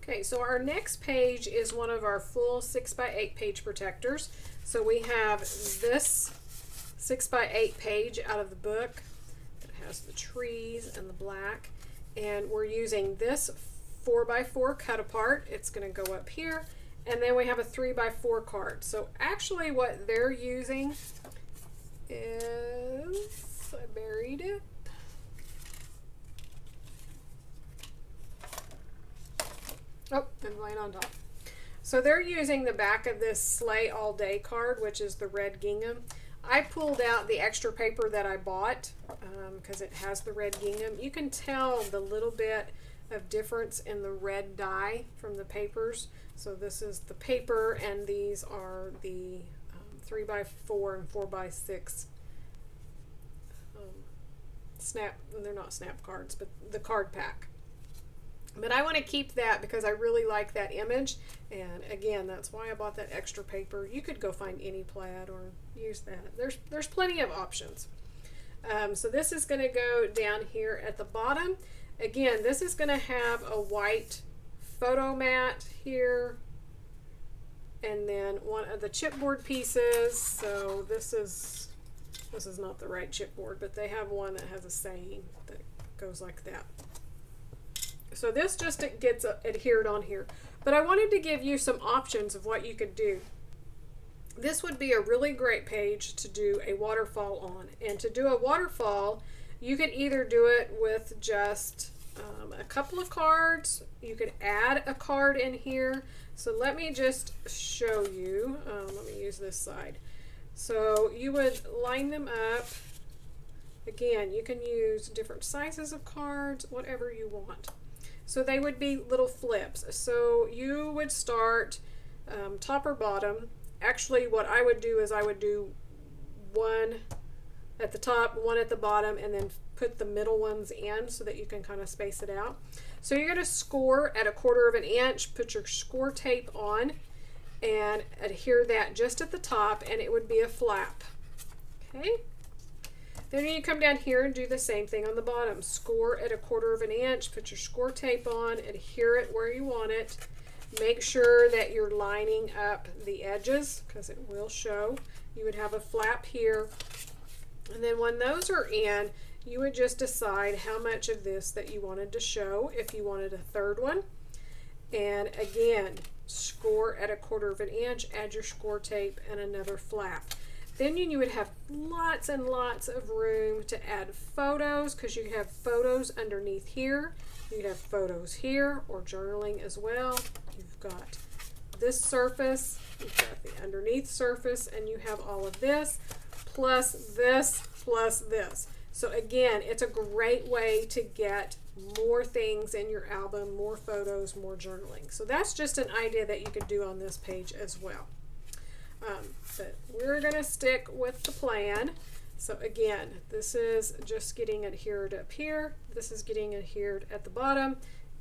Okay, so our next page is one of our full 6x8 page protectors. So we have this 6x8 page out of the book that has the trees and the black, and we're using this 4x4 cut apart. It's going to go up here, and then we have a 3x4 card. So actually what they're using is, I buried it. Oh, and laying on top. So they're using the back of this Slay All Day card, which is the red gingham. I pulled out the extra paper that I bought because it has the red gingham. You can tell the little bit of difference in the red dye from the papers. So this is the paper, and these are the 3x4 and 4x6 snap. They're not snap cards, but the card pack. But I want to keep that because I really like that image, and again, that's why I bought that extra paper. You could go find any plaid or use that. There's plenty of options. So this is going to go down here at the bottom. Again, this is going to have a white photo mat here, and then one of the chipboard pieces. So this is not the right chipboard, but they have one that has a saying that goes like that. So this just gets adhered on here. But I wanted to give you some options of what you could do. This would be a really great page to do a waterfall on. And to do a waterfall, you could either do it with just a couple of cards. You could add a card in here. So let me just show you. Let me use this side. So you would line them up. Again, you can use different sizes of cards, whatever you want. So they would be little flips. So you would start top or bottom. Actually, what I would do is I would do one at the top, one at the bottom, and then put the middle ones in so that you can kind of space it out. So you're going to score at 1/4 of an inch, put your score tape on, and adhere that just at the top, and it would be a flap. Okay? Then you come down here and do the same thing on the bottom. Score at 1/4 of an inch, put your score tape on, adhere it where you want it. Make sure that you're lining up the edges because it will show. You would have a flap here. And then when those are in, you would just decide how much of this that you wanted to show, if you wanted a third one. And again, score at 1/4 of an inch, add your score tape, and another flap. Then you would have lots and lots of room to add photos because you have photos underneath here. You have photos here or journaling as well. You've got this surface, you've got the underneath surface, and you have all of this, plus this, plus this. So again, it's a great way to get more things in your album, more photos, more journaling. So that's just an idea that you could do on this page as well. But we're going to stick with the plan. So again, this is just getting adhered up here. This is getting adhered at the bottom,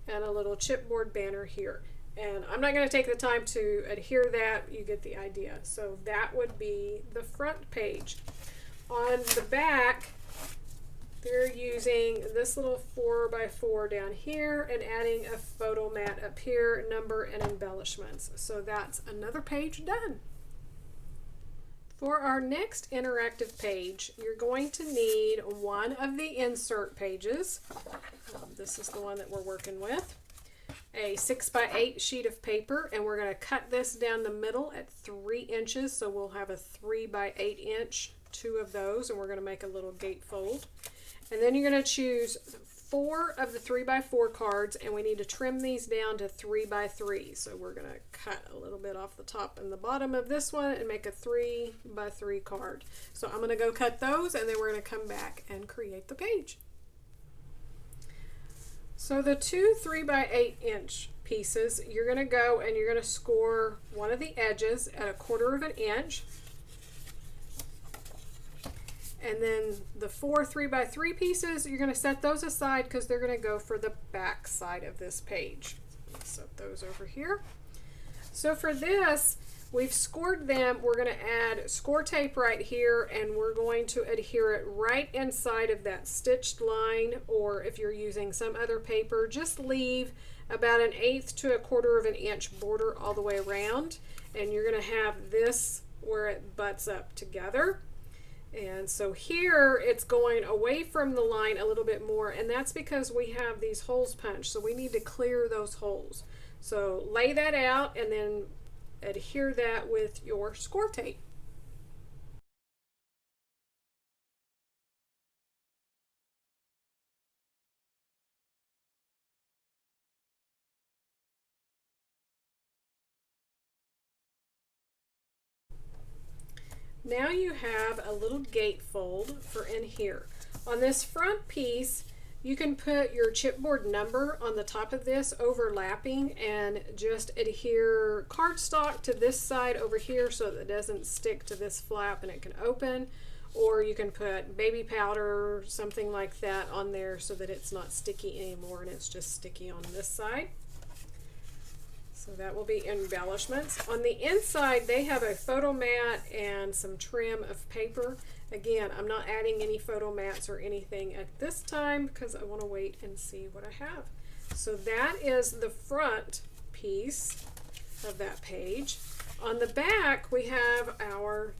and a little chipboard banner here. And I'm not going to take the time to adhere that. You get the idea. So that would be the front page. On the back, they're using this little 4x4 down here and adding a photo mat up here, number and embellishments. So that's another page done. For our next interactive page, you're going to need one of the insert pages. This is the one that we're working with. A 6x8 sheet of paper, and we're going to cut this down the middle at 3 inches. So we'll have a 3x8 inch, 2 of those, and we're going to make a little gatefold. And then you're going to choose 4 of the 3x4 cards, and we need to trim these down to 3x3. So we're going to cut a little bit off the top and the bottom of this one and make a 3x3 card. So I'm going to go cut those, and then we're going to come back and create the page. So the 2 3x8 inch pieces, you're going to go and you're going to score one of the edges at 1/4 of an inch. And then the 4 3x3 pieces, you're going to set those aside because they're going to go for the back side of this page. Set those over here. So for this, we've scored them. We're going to add score tape right here, and we're going to adhere it right inside of that stitched line, or if you're using some other paper, just leave about 1/8 to 1/4 of an inch border all the way around, and you're going to have this where it butts up together. And so here it's going away from the line a little bit more, and that's because we have these holes punched, so we need to clear those holes. So lay that out and then adhere that with your score tape. Now you have a little gatefold for in here. On this front piece, you can put your chipboard number on the top of this, overlapping, and just adhere cardstock to this side over here so that it doesn't stick to this flap and it can open. Or you can put baby powder or something like that on there so that it's not sticky anymore and it's just sticky on this side. So that will be embellishments. On the inside, they have a photo mat and some trim of paper. Again, I'm not adding any photo mats or anything at this time because I want to wait and see what I have. So that is the front piece of that page. On the back, we have our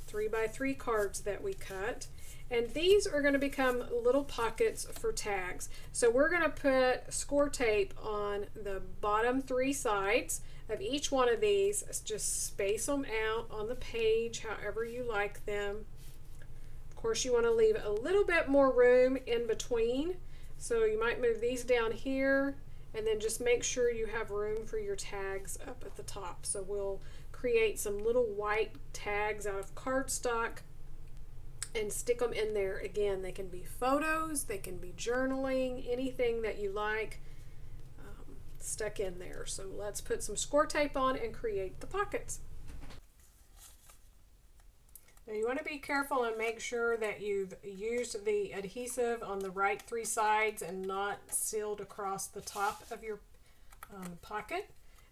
3x3 cards that we cut. And these are going to become little pockets for tags. So we're going to put score tape on the bottom 3 sides of each one of these. Just space them out on the page however you like them. Of course, you want to leave a little bit more room in between. So you might move these down here and then just make sure you have room for your tags up at the top. So we'll create some little white tags out of cardstock and stick them in there. Again, they can be photos, they can be journaling, anything that you like stuck in there. So let's put some score tape on and create the pockets. Now you want to be careful and make sure that you've used the adhesive on the right 3 sides and not sealed across the top of your pocket.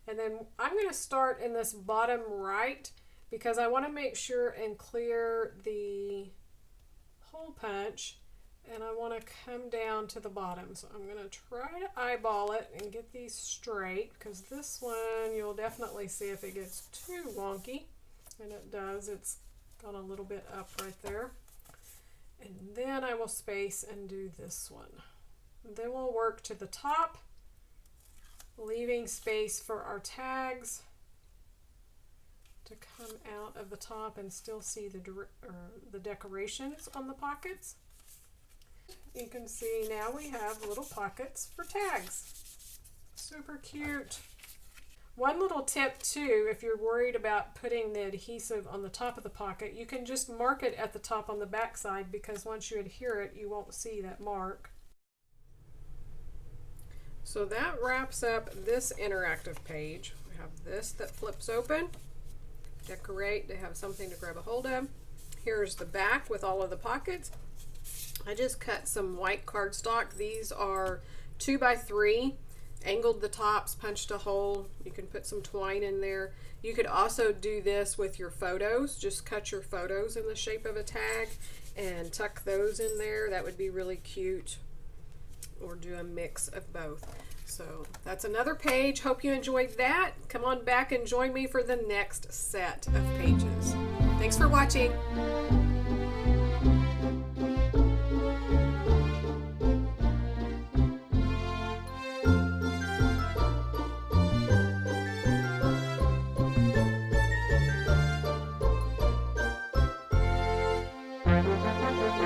And then I'm going to start in this bottom right because I want to make sure and clear the hole punch, and I want to come down to the bottom. So I'm going to try to eyeball it and get these straight, because this one you'll definitely see if it gets too wonky, and it does. It's got a little bit up right there. And then I will space and do this one. And then we'll work to the top, leaving space for our tags to come out of the top and still see the decorations on the pockets. You can see now we have little pockets for tags. Super cute. One little tip too, if you're worried about putting the adhesive on the top of the pocket, you can just mark it at the top on the back side, because once you adhere it, you won't see that mark. So that wraps up this interactive page. We have this that flips open. Decorate to have something to grab a hold of. Here's the back with all of the pockets. I just cut some white cardstock. These are 2x3, angled the tops, punched a hole. You can put some twine in there. You could also do this with your photos. Just cut your photos in the shape of a tag and tuck those in there. That would be really cute. Or do a mix of both. So that's another page. Hope you enjoyed that. Come on back and join me for the next set of pages. Thanks for watching.